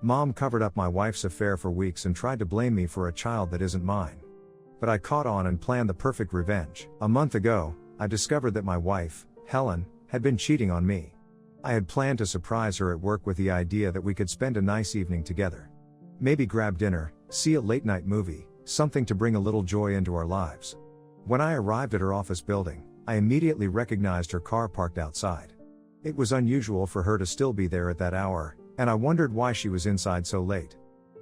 Mom covered up my wife's affair for weeks and tried to blame me for a child that isn't mine. But I caught on and planned the perfect revenge. A month ago, I discovered that my wife, Helen, had been cheating on me. I had planned to surprise her at work with the idea that we could spend a nice evening together. Maybe grab dinner, see a late-night movie, something to bring a little joy into our lives. When I arrived at her office building, I immediately recognized her car parked outside. It was unusual for her to still be there at that hour, and I wondered why she was inside so late.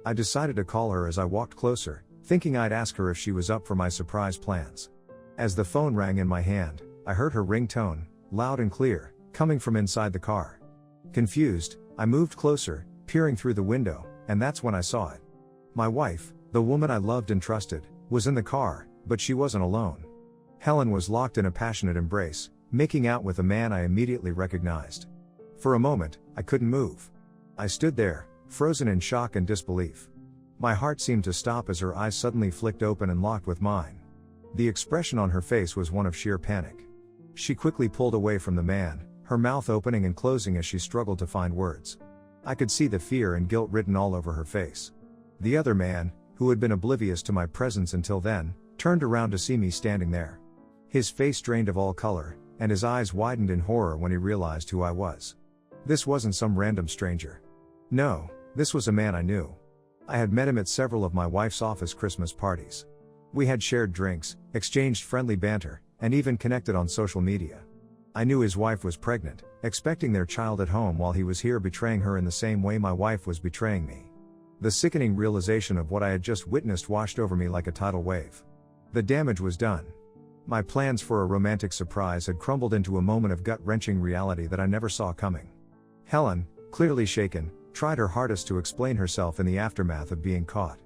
I decided to call her as I walked closer, thinking I'd ask her if she was up for my surprise plans. As the phone rang in my hand, I heard her ringtone, loud and clear, coming from inside the car. Confused, I moved closer, peering through the window, and that's when I saw it. My wife, the woman I loved and trusted, was in the car, but she wasn't alone. Helen was locked in a passionate embrace, making out with a man I immediately recognized. For a moment, I couldn't move. I stood there, frozen in shock and disbelief. My heart seemed to stop as her eyes suddenly flicked open and locked with mine. The expression on her face was one of sheer panic. She quickly pulled away from the man, her mouth opening and closing as she struggled to find words. I could see the fear and guilt written all over her face. The other man, who had been oblivious to my presence until then, turned around to see me standing there. His face drained of all color, and his eyes widened in horror when he realized who I was. This wasn't some random stranger. No, this was a man I knew. I had met him at several of my wife's office Christmas parties. We had shared drinks, exchanged friendly banter, and even connected on social media. I knew his wife was pregnant, expecting their child at home while he was here betraying her in the same way my wife was betraying me. The sickening realization of what I had just witnessed washed over me like a tidal wave. The damage was done. My plans for a romantic surprise had crumbled into a moment of gut-wrenching reality that I never saw coming. Helen, clearly shaken, tried her hardest to explain herself in the aftermath of being caught.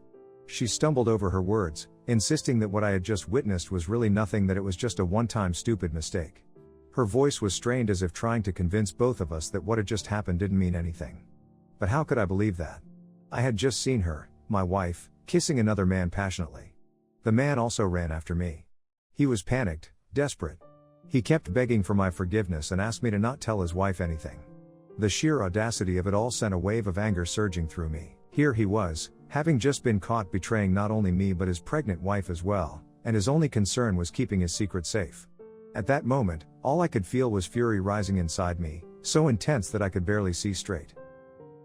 She stumbled over her words, insisting that what I had just witnessed was really nothing, that it was just a one-time stupid mistake. Her voice was strained as if trying to convince both of us that what had just happened didn't mean anything. But how could I believe that? I had just seen her, my wife, kissing another man passionately. The man also ran after me. He was panicked, desperate. He kept begging for my forgiveness and asked me to not tell his wife anything. The sheer audacity of it all sent a wave of anger surging through me. Here he was, having just been caught betraying not only me but his pregnant wife as well, and his only concern was keeping his secret safe. At that moment, all I could feel was fury rising inside me, so intense that I could barely see straight.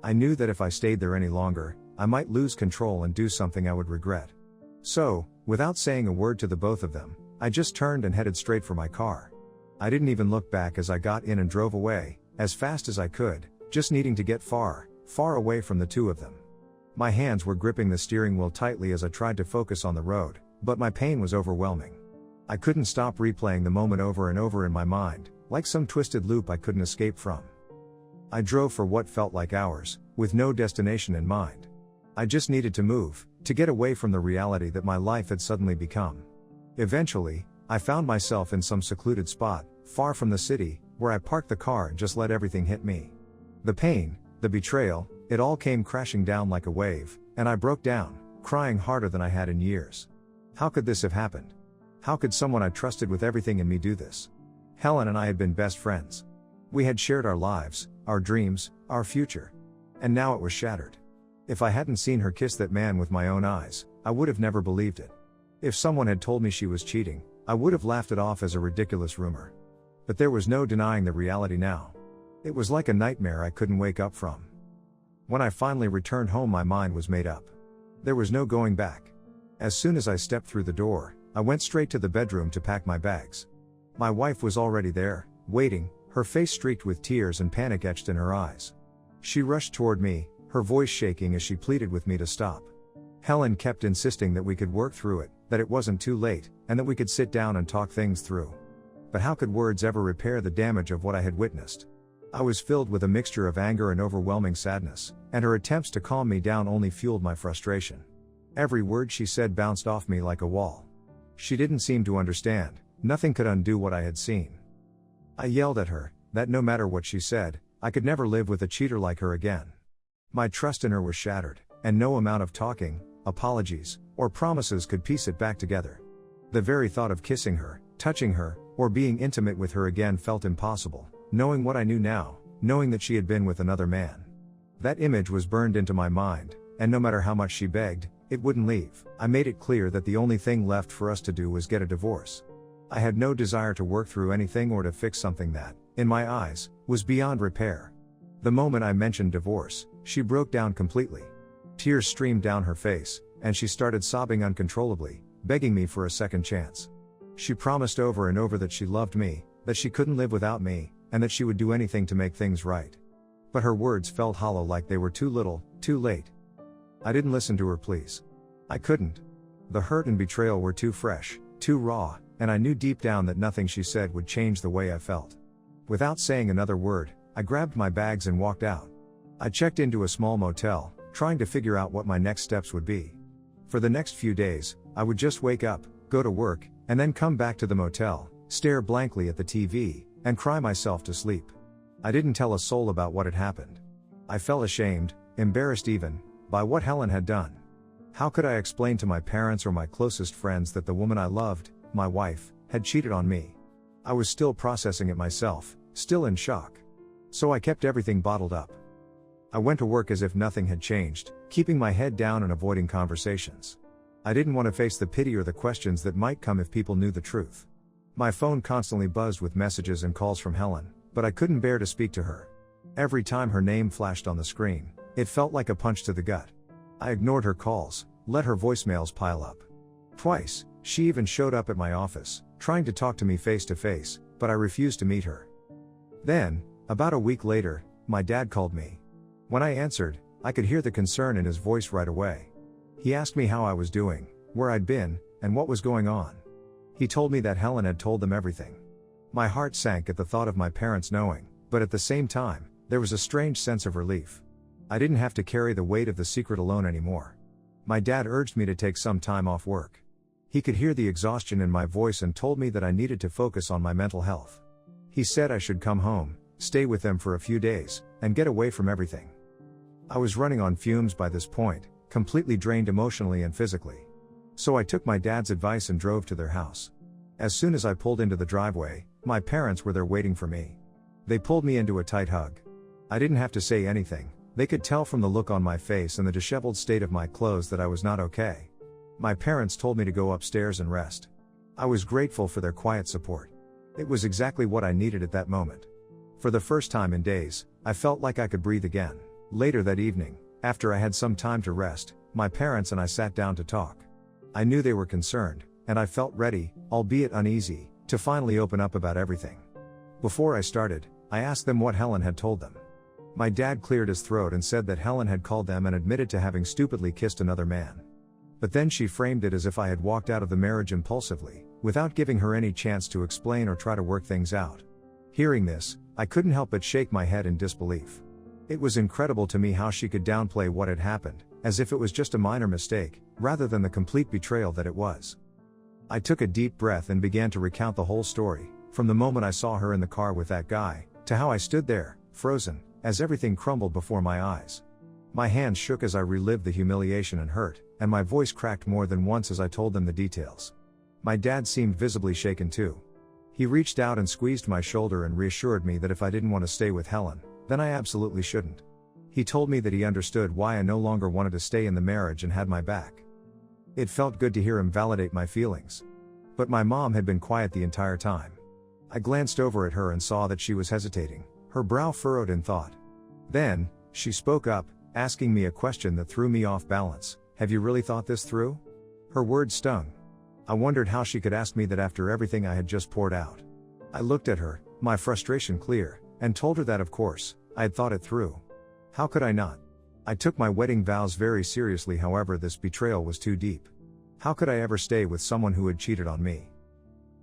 I knew that if I stayed there any longer, I might lose control and do something I would regret. So, without saying a word to the both of them, I just turned and headed straight for my car. I didn't even look back as I got in and drove away, as fast as I could, just needing to get far, far away from the two of them. My hands were gripping the steering wheel tightly as I tried to focus on the road, but my pain was overwhelming. I couldn't stop replaying the moment over and over in my mind, like some twisted loop I couldn't escape from. I drove for what felt like hours, with no destination in mind. I just needed to move, to get away from the reality that my life had suddenly become. Eventually, I found myself in some secluded spot, far from the city, where I parked the car and just let everything hit me. The pain, the betrayal, it all came crashing down like a wave, and I broke down, crying harder than I had in years. How could this have happened? How could someone I trusted with everything in me do this? Helen and I had been best friends. We had shared our lives, our dreams, our future. And now it was shattered. If I hadn't seen her kiss that man with my own eyes, I would have never believed it. If someone had told me she was cheating, I would have laughed it off as a ridiculous rumor. But there was no denying the reality now. It was like a nightmare I couldn't wake up from. When I finally returned home, my mind was made up. There was no going back. As soon as I stepped through the door, I went straight to the bedroom to pack my bags. My wife was already there, waiting, her face streaked with tears and panic etched in her eyes. She rushed toward me, her voice shaking as she pleaded with me to stop. Helen kept insisting that we could work through it, that it wasn't too late, and that we could sit down and talk things through. But how could words ever repair the damage of what I had witnessed? I was filled with a mixture of anger and overwhelming sadness, and her attempts to calm me down only fueled my frustration. Every word she said bounced off me like a wall. She didn't seem to understand, nothing could undo what I had seen. I yelled at her, that no matter what she said, I could never live with a cheater like her again. My trust in her was shattered, and no amount of talking, apologies, or promises could piece it back together. The very thought of kissing her, touching her, or being intimate with her again felt impossible, knowing what I knew now, knowing that she had been with another man. That image was burned into my mind, and no matter how much she begged, it wouldn't leave. I made it clear that the only thing left for us to do was get a divorce. I had no desire to work through anything or to fix something that, in my eyes, was beyond repair. The moment I mentioned divorce, she broke down completely. Tears streamed down her face, and she started sobbing uncontrollably, begging me for a second chance. She promised over and over that she loved me, that she couldn't live without me, and that she would do anything to make things right. But her words felt hollow, like they were too little, too late. I didn't listen to her pleas. I couldn't. The hurt and betrayal were too fresh, too raw, and I knew deep down that nothing she said would change the way I felt. Without saying another word, I grabbed my bags and walked out. I checked into a small motel, trying to figure out what my next steps would be. For the next few days, I would just wake up, go to work, and then come back to the motel, stare blankly at the TV, and cry myself to sleep. I didn't tell a soul about what had happened. I felt ashamed, embarrassed even, by what Helen had done. How could I explain to my parents or my closest friends that the woman I loved, my wife, had cheated on me? I was still processing it myself, still in shock. So I kept everything bottled up. I went to work as if nothing had changed, keeping my head down and avoiding conversations. I didn't want to face the pity or the questions that might come if people knew the truth. My phone constantly buzzed with messages and calls from Helen, but I couldn't bear to speak to her. Every time her name flashed on the screen, it felt like a punch to the gut. I ignored her calls, let her voicemails pile up. Twice, she even showed up at my office, trying to talk to me face to face, but I refused to meet her. Then, about a week later, my dad called me. When I answered, I could hear the concern in his voice right away. He asked me how I was doing, where I'd been, and what was going on. He told me that Helen had told them everything. My heart sank at the thought of my parents knowing, but at the same time, there was a strange sense of relief. I didn't have to carry the weight of the secret alone anymore. My dad urged me to take some time off work. He could hear the exhaustion in my voice and told me that I needed to focus on my mental health. He said I should come home, stay with them for a few days, and get away from everything. I was running on fumes by this point, completely drained emotionally and physically. So I took my dad's advice and drove to their house. As soon as I pulled into the driveway, my parents were there waiting for me. They pulled me into a tight hug. I didn't have to say anything. They could tell from the look on my face and the disheveled state of my clothes that I was not okay. My parents told me to go upstairs and rest. I was grateful for their quiet support. It was exactly what I needed at that moment. For the first time in days, I felt like I could breathe again. Later that evening, after I had some time to rest, my parents and I sat down to talk. I knew they were concerned, and I felt ready, albeit uneasy, to finally open up about everything. Before I started, I asked them what Helen had told them. My dad cleared his throat and said that Helen had called them and admitted to having stupidly kissed another man. But then she framed it as if I had walked out of the marriage impulsively, without giving her any chance to explain or try to work things out. Hearing this, I couldn't help but shake my head in disbelief. It was incredible to me how she could downplay what had happened, as if it was just a minor mistake, rather than the complete betrayal that it was. I took a deep breath and began to recount the whole story, from the moment I saw her in the car with that guy, to how I stood there, frozen, as everything crumbled before my eyes. My hands shook as I relived the humiliation and hurt, and my voice cracked more than once as I told them the details. My dad seemed visibly shaken too. He reached out and squeezed my shoulder and reassured me that if I didn't want to stay with Helen, then I absolutely shouldn't. He told me that he understood why I no longer wanted to stay in the marriage and had my back. It felt good to hear him validate my feelings. But my mom had been quiet the entire time. I glanced over at her and saw that she was hesitating, her brow furrowed in thought. Then, she spoke up, asking me a question that threw me off balance. "Have you really thought this through?" Her words stung. I wondered how she could ask me that after everything I had just poured out. I looked at her, my frustration clear, and told her that of course, I had thought it through. How could I not? I took my wedding vows very seriously, however this betrayal was too deep. How could I ever stay with someone who had cheated on me?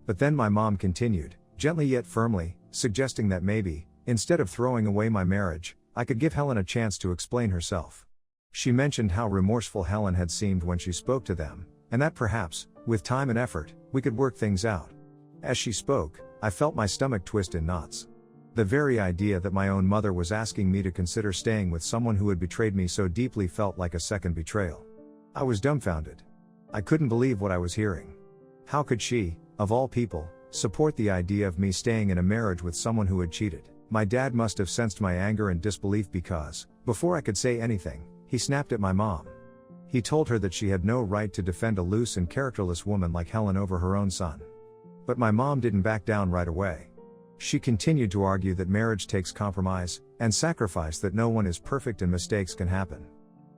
But then my mom continued, gently yet firmly, suggesting that maybe, instead of throwing away my marriage, I could give Helen a chance to explain herself. She mentioned how remorseful Helen had seemed when she spoke to them, and that perhaps, with time and effort, we could work things out. As she spoke, I felt my stomach twist in knots. The very idea that my own mother was asking me to consider staying with someone who had betrayed me so deeply felt like a second betrayal. I was dumbfounded. I couldn't believe what I was hearing. How could she, of all people, support the idea of me staying in a marriage with someone who had cheated? My dad must have sensed my anger and disbelief because, Before I could say anything, he snapped at my mom. He told her that she had no right to defend a loose and characterless woman like Helen over her own son. But my mom didn't back down right away. She continued to argue that marriage takes compromise and sacrifice, that no one is perfect and mistakes can happen.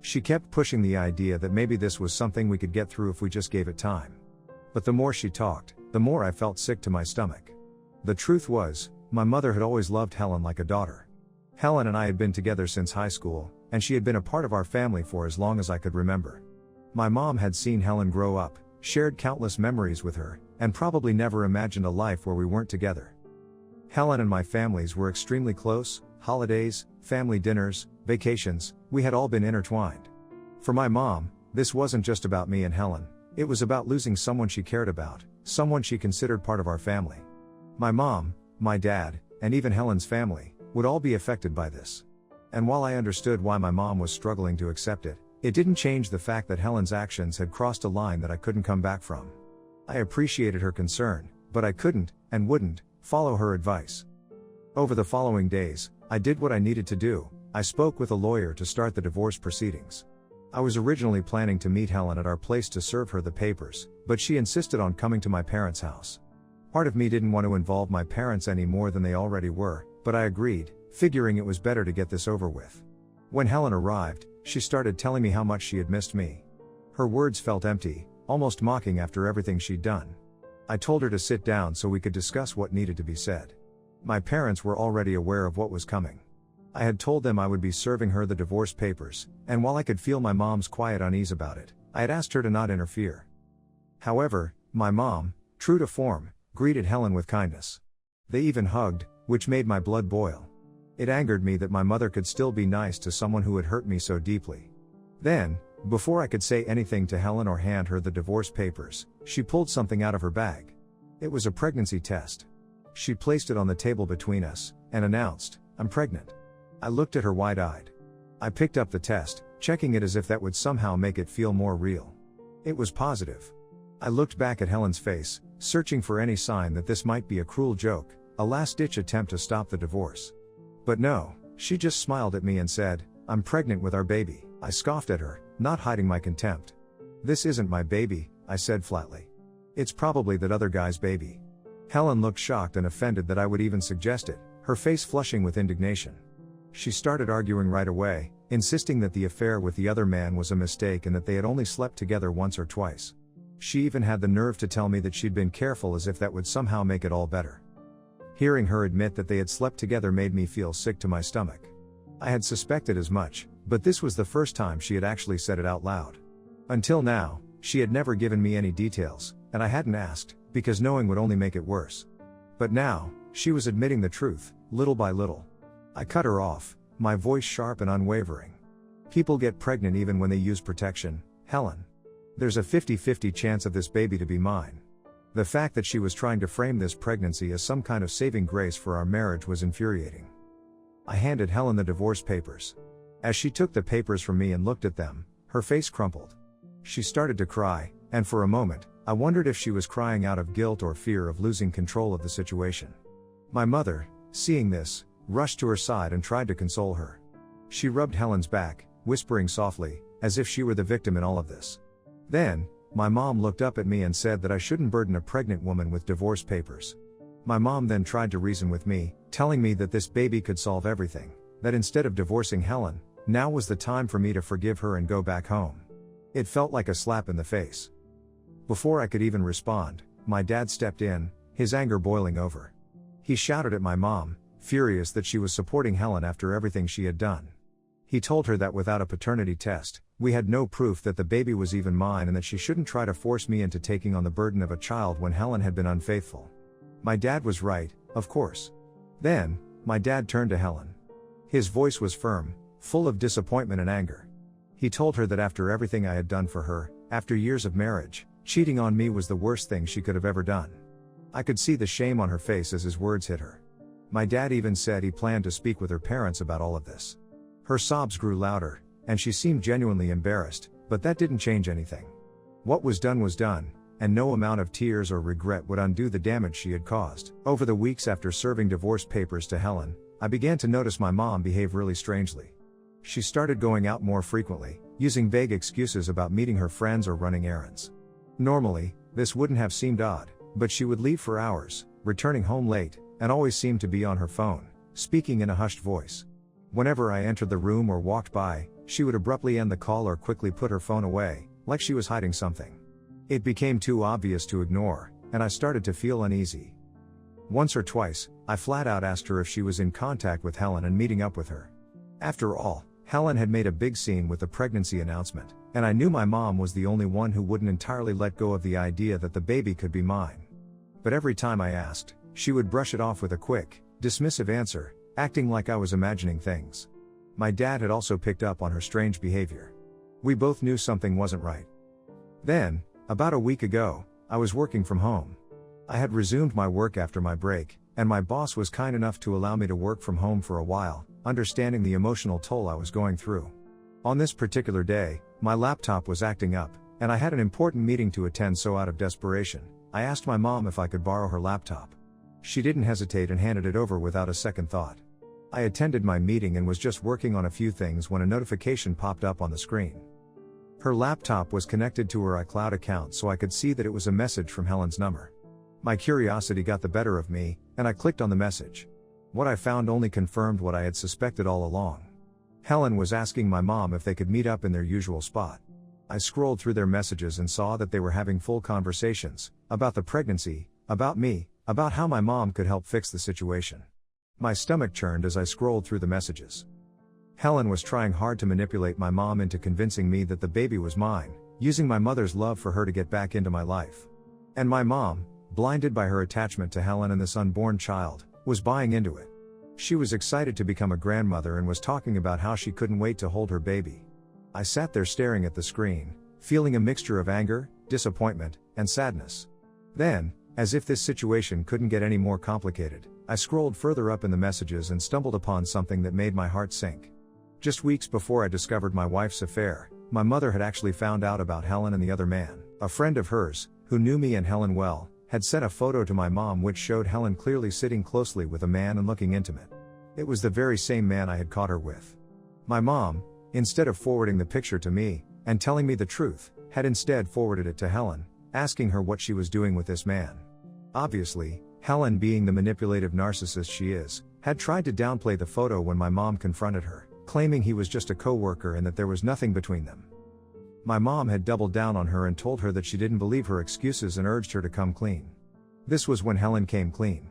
She kept pushing the idea that maybe this was something we could get through if we just gave it time. But the more she talked, the more I felt sick to my stomach. The truth was, my mother had always loved Helen like a daughter. Helen and I had been together since high school, and she had been a part of our family for as long as I could remember. My mom had seen Helen grow up, shared countless memories with her, and probably never imagined a life where we weren't together. Helen and my families were extremely close. Holidays, family dinners, vacations, we had all been intertwined. For my mom, this wasn't just about me and Helen, it was about losing someone she cared about, someone she considered part of our family. My mom, my dad, and even Helen's family, would all be affected by this. And while I understood why my mom was struggling to accept it, it didn't change the fact that Helen's actions had crossed a line that I couldn't come back from. I appreciated her concern, but I couldn't, and wouldn't, follow her advice. Over the following days, I did what I needed to do. I spoke with a lawyer to start the divorce proceedings. I was originally planning to meet Helen at our place to serve her the papers, but she insisted on coming to my parents' house. Part of me didn't want to involve my parents any more than they already were, but I agreed, figuring it was better to get this over with. When Helen arrived, she started telling me how much she had missed me. Her words felt empty, almost mocking after everything she'd done. I told her to sit down so we could discuss what needed to be said. My parents were already aware of what was coming. I had told them I would be serving her the divorce papers, and while I could feel my mom's quiet unease about it, I had asked her to not interfere. However, my mom, true to form, greeted Helen with kindness. They even hugged, which made my blood boil. It angered me that my mother could still be nice to someone who had hurt me so deeply. Then, before I could say anything to Helen or hand her the divorce papers, she pulled something out of her bag. It was a pregnancy test. She placed it on the table between us, and announced, "I'm pregnant." I looked at her wide-eyed. I picked up the test, checking it as if that would somehow make it feel more real. It was positive. I looked back at Helen's face, searching for any sign that this might be a cruel joke, a last-ditch attempt to stop the divorce. But no, she just smiled at me and said, "I'm pregnant with our baby." I scoffed at her, not hiding my contempt. "This isn't my baby," I said flatly. "It's probably that other guy's baby." Helen looked shocked and offended that I would even suggest it, her face flushing with indignation. She started arguing right away, insisting that the affair with the other man was a mistake and that they had only slept together once or twice. She even had the nerve to tell me that she'd been careful, as if that would somehow make it all better. Hearing her admit that they had slept together made me feel sick to my stomach. I had suspected as much, but this was the first time she had actually said it out loud. Until now, she had never given me any details, and I hadn't asked, because knowing would only make it worse. But now, she was admitting the truth, little by little. I cut her off, my voice sharp and unwavering. "People get pregnant even when they use protection, Helen. There's a 50-50 chance of this baby to be mine." The fact that she was trying to frame this pregnancy as some kind of saving grace for our marriage was infuriating. I handed Helen the divorce papers. As she took the papers from me and looked at them, her face crumpled. She started to cry, and for a moment, I wondered if she was crying out of guilt or fear of losing control of the situation. My mother, seeing this, rushed to her side and tried to console her. She rubbed Helen's back, whispering softly, as if she were the victim in all of this. Then, my mom looked up at me and said that I shouldn't burden a pregnant woman with divorce papers. My mom then tried to reason with me, telling me that this baby could solve everything, that instead of divorcing Helen, now was the time for me to forgive her and go back home. It felt like a slap in the face. Before I could even respond, my dad stepped in, his anger boiling over. He shouted at my mom, furious that she was supporting Helen after everything she had done. He told her that without a paternity test, we had no proof that the baby was even mine and that she shouldn't try to force me into taking on the burden of a child when Helen had been unfaithful. My dad was right, of course. Then, my dad turned to Helen. His voice was firm, full of disappointment and anger. He told her that after everything I had done for her, after years of marriage, cheating on me was the worst thing she could have ever done. I could see the shame on her face as his words hit her. My dad even said he planned to speak with her parents about all of this. Her sobs grew louder, and she seemed genuinely embarrassed, but that didn't change anything. What was done, and no amount of tears or regret would undo the damage she had caused. Over the weeks after serving divorce papers to Helen, I began to notice my mom behave really strangely. She started going out more frequently, using vague excuses about meeting her friends or running errands. Normally, this wouldn't have seemed odd, but she would leave for hours, returning home late, and always seemed to be on her phone, speaking in a hushed voice. Whenever I entered the room or walked by, she would abruptly end the call or quickly put her phone away, like she was hiding something. It became too obvious to ignore, and I started to feel uneasy. Once or twice, I flat out asked her if she was in contact with Helen and meeting up with her. After all, Helen had made a big scene with the pregnancy announcement, and I knew my mom was the only one who wouldn't entirely let go of the idea that the baby could be mine. But every time I asked, she would brush it off with a quick, dismissive answer, acting like I was imagining things. My dad had also picked up on her strange behavior. We both knew something wasn't right. Then, about a week ago, I was working from home. I had resumed my work after my break, and my boss was kind enough to allow me to work from home for a while, understanding the emotional toll I was going through. On this particular day, my laptop was acting up, and I had an important meeting to attend, so out of desperation, I asked my mom if I could borrow her laptop. She didn't hesitate and handed it over without a second thought. I attended my meeting and was just working on a few things when a notification popped up on the screen. Her laptop was connected to her iCloud account, so I could see that it was a message from Helen's number. My curiosity got the better of me, and I clicked on the message. What I found only confirmed what I had suspected all along. Helen was asking my mom if they could meet up in their usual spot. I scrolled through their messages and saw that they were having full conversations, about the pregnancy, about me, about how my mom could help fix the situation. My stomach churned as I scrolled through the messages. Helen was trying hard to manipulate my mom into convincing me that the baby was mine, using my mother's love for her to get back into my life. And my mom, blinded by her attachment to Helen and this unborn child, was buying into it. She was excited to become a grandmother and was talking about how she couldn't wait to hold her baby. I sat there staring at the screen, feeling a mixture of anger, disappointment, and sadness. Then, as if this situation couldn't get any more complicated, I scrolled further up in the messages and stumbled upon something that made my heart sink. Just weeks before I discovered my wife's affair, my mother had actually found out about Helen and the other man. A friend of hers, who knew me and Helen well, had sent a photo to my mom which showed Helen clearly sitting closely with a man and looking intimate. It was the very same man I had caught her with. My mom, instead of forwarding the picture to me, and telling me the truth, had instead forwarded it to Helen, asking her what she was doing with this man. Obviously, Helen, being the manipulative narcissist she is, had tried to downplay the photo when my mom confronted her, claiming he was just a co-worker and that there was nothing between them. My mom had doubled down on her and told her that she didn't believe her excuses and urged her to come clean. This was when Helen came clean.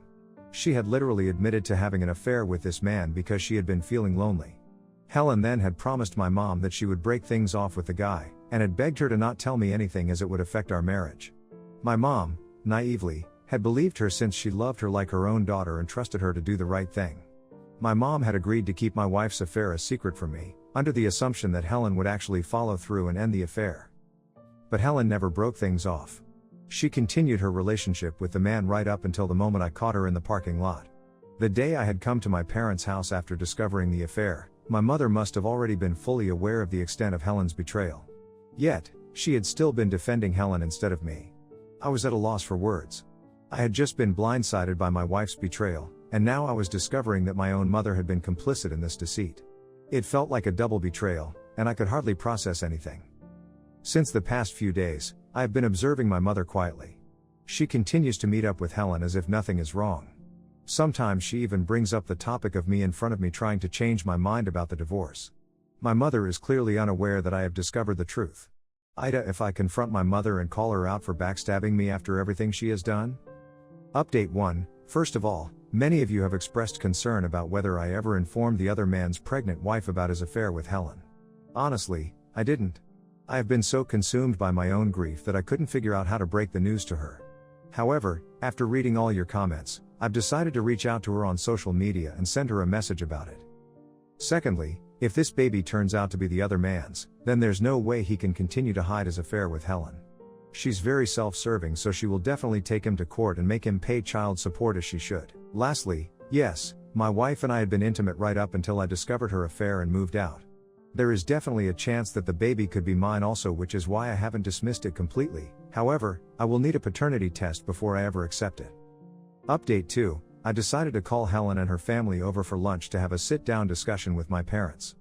She had literally admitted to having an affair with this man because she had been feeling lonely. Helen then had promised my mom that she would break things off with the guy, and had begged her to not tell me anything as it would affect our marriage. My mom, naively, had believed her since she loved her like her own daughter and trusted her to do the right thing. My mom had agreed to keep my wife's affair a secret from me, under the assumption that Helen would actually follow through and end the affair. But Helen never broke things off. She continued her relationship with the man right up until the moment I caught her in the parking lot. The day I had come to my parents' house after discovering the affair, my mother must have already been fully aware of the extent of Helen's betrayal. Yet, she had still been defending Helen instead of me. I was at a loss for words. I had just been blindsided by my wife's betrayal, and now I was discovering that my own mother had been complicit in this deceit. It felt like a double betrayal, and I could hardly process anything. Since the past few days, I have been observing my mother quietly. She continues to meet up with Helen as if nothing is wrong. Sometimes she even brings up the topic of me in front of me, trying to change my mind about the divorce. My mother is clearly unaware that I have discovered the truth. If I confront my mother and call her out for backstabbing me after everything she has done? Update 1. First of all, many of you have expressed concern about whether I ever informed the other man's pregnant wife about his affair with Helen. Honestly, I didn't. I have been so consumed by my own grief that I couldn't figure out how to break the news to her. However, after reading all your comments, I've decided to reach out to her on social media and send her a message about it. Secondly, if this baby turns out to be the other man's, then there's no way he can continue to hide his affair with Helen. She's very self-serving, so she will definitely take him to court and make him pay child support as she should. Lastly, yes, my wife and I had been intimate right up until I discovered her affair and moved out. There is definitely a chance that the baby could be mine also, which is why I haven't dismissed it completely. However, I will need a paternity test before I ever accept it. Update 2. I decided to call Helen and her family over for lunch to have a sit-down discussion with my parents.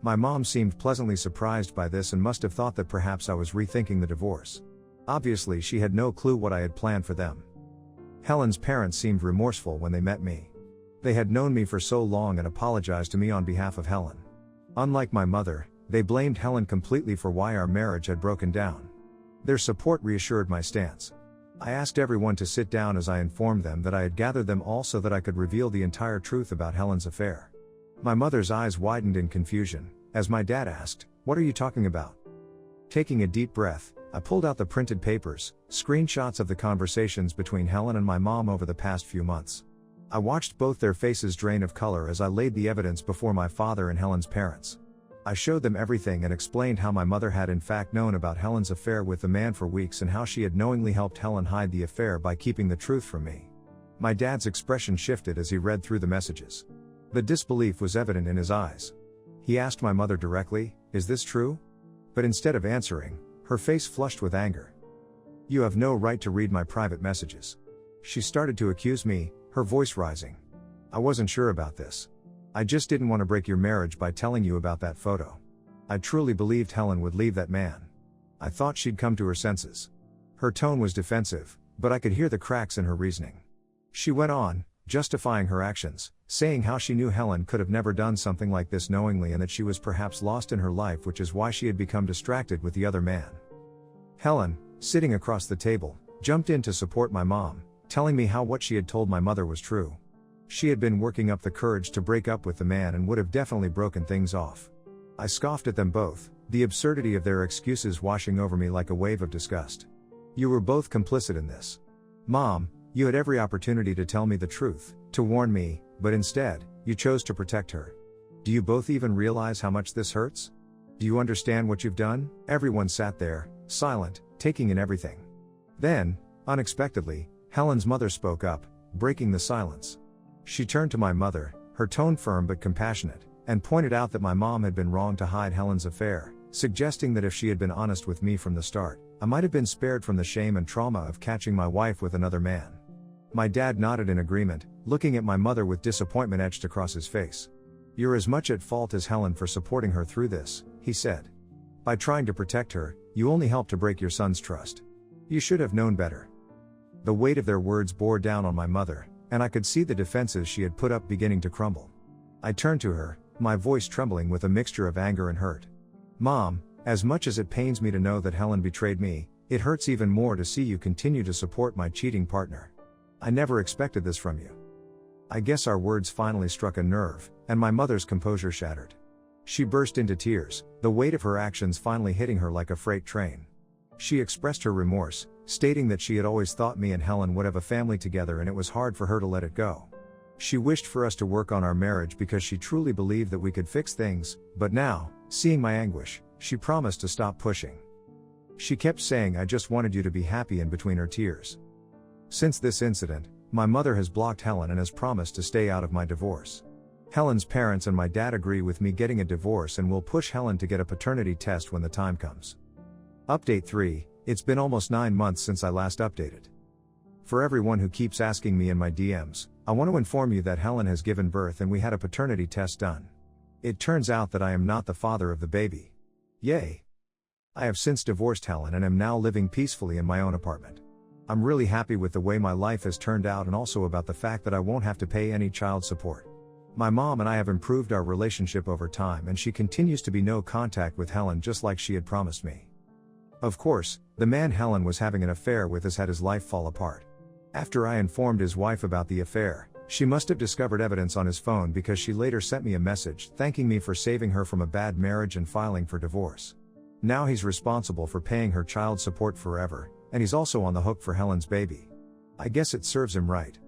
My mom seemed pleasantly surprised by this and must have thought that perhaps I was rethinking the divorce. Obviously, she had no clue what I had planned for them. Helen's parents seemed remorseful when they met me. They had known me for so long and apologized to me on behalf of Helen. Unlike my mother, they blamed Helen completely for why our marriage had broken down. Their support reassured my stance. I asked everyone to sit down as I informed them that I had gathered them all so that I could reveal the entire truth about Helen's affair. My mother's eyes widened in confusion, as my dad asked, "What are you talking about?" Taking a deep breath, I pulled out the printed papers, screenshots of the conversations between Helen and my mom over the past few months. I watched both their faces drain of color as I laid the evidence before my father and Helen's parents. I showed them everything and explained how my mother had in fact known about Helen's affair with the man for weeks and how she had knowingly helped Helen hide the affair by keeping the truth from me. My dad's expression shifted as he read through the messages. The disbelief was evident in his eyes. He asked my mother directly, "Is this true?" But instead of answering, her face flushed with anger. "You have no right to read my private messages." She started to accuse me, her voice rising. "I wasn't sure about this. I just didn't want to break your marriage by telling you about that photo. I truly believed Helen would leave that man. I thought she'd come to her senses." Her tone was defensive, but I could hear the cracks in her reasoning. She went on, justifying her actions, saying how she knew Helen could have never done something like this knowingly and that she was perhaps lost in her life, which is why she had become distracted with the other man. Helen, sitting across the table, jumped in to support my mom, telling me how what she had told my mother was true. She had been working up the courage to break up with the man and would have definitely broken things off. I scoffed at them both, the absurdity of their excuses washing over me like a wave of disgust. "You were both complicit in this. Mom, you had every opportunity to tell me the truth, to warn me, but instead, you chose to protect her. Do you both even realize how much this hurts? Do you understand what you've done?" Everyone sat there, silent, taking in everything. Then, unexpectedly, Helen's mother spoke up, breaking the silence. She turned to my mother, her tone firm but compassionate, and pointed out that my mom had been wrong to hide Helen's affair, suggesting that if she had been honest with me from the start, I might have been spared from the shame and trauma of catching my wife with another man. My dad nodded in agreement, looking at my mother with disappointment etched across his face. "You're as much at fault as Helen for supporting her through this," he said. "By trying to protect her, you only helped to break your son's trust. You should have known better." The weight of their words bore down on my mother, and I could see the defenses she had put up beginning to crumble. I turned to her, my voice trembling with a mixture of anger and hurt. "Mom, as much as it pains me to know that Helen betrayed me, it hurts even more to see you continue to support my cheating partner. I never expected this from you." I guess our words finally struck a nerve, and my mother's composure shattered. She burst into tears, the weight of her actions finally hitting her like a freight train. She expressed her remorse, stating that she had always thought me and Helen would have a family together and it was hard for her to let it go. She wished for us to work on our marriage because she truly believed that we could fix things, but now, seeing my anguish, she promised to stop pushing. She kept saying, "I just wanted you to be happy," in between her tears. Since this incident, my mother has blocked Helen and has promised to stay out of my divorce. Helen's parents and my dad agree with me getting a divorce and will push Helen to get a paternity test when the time comes. Update 3. It's been almost 9 months since I last updated. For everyone who keeps asking me in my DMs, I want to inform you that Helen has given birth and we had a paternity test done. It turns out that I am not the father of the baby. Yay! I have since divorced Helen and am now living peacefully in my own apartment. I'm really happy with the way my life has turned out and also about the fact that I won't have to pay any child support. My mom and I have improved our relationship over time and she continues to be no contact with Helen just like she had promised me. Of course, the man Helen was having an affair with has had his life fall apart. After I informed his wife about the affair, she must have discovered evidence on his phone because she later sent me a message thanking me for saving her from a bad marriage and filing for divorce. Now he's responsible for paying her child support forever, and he's also on the hook for Helen's baby. I guess it serves him right.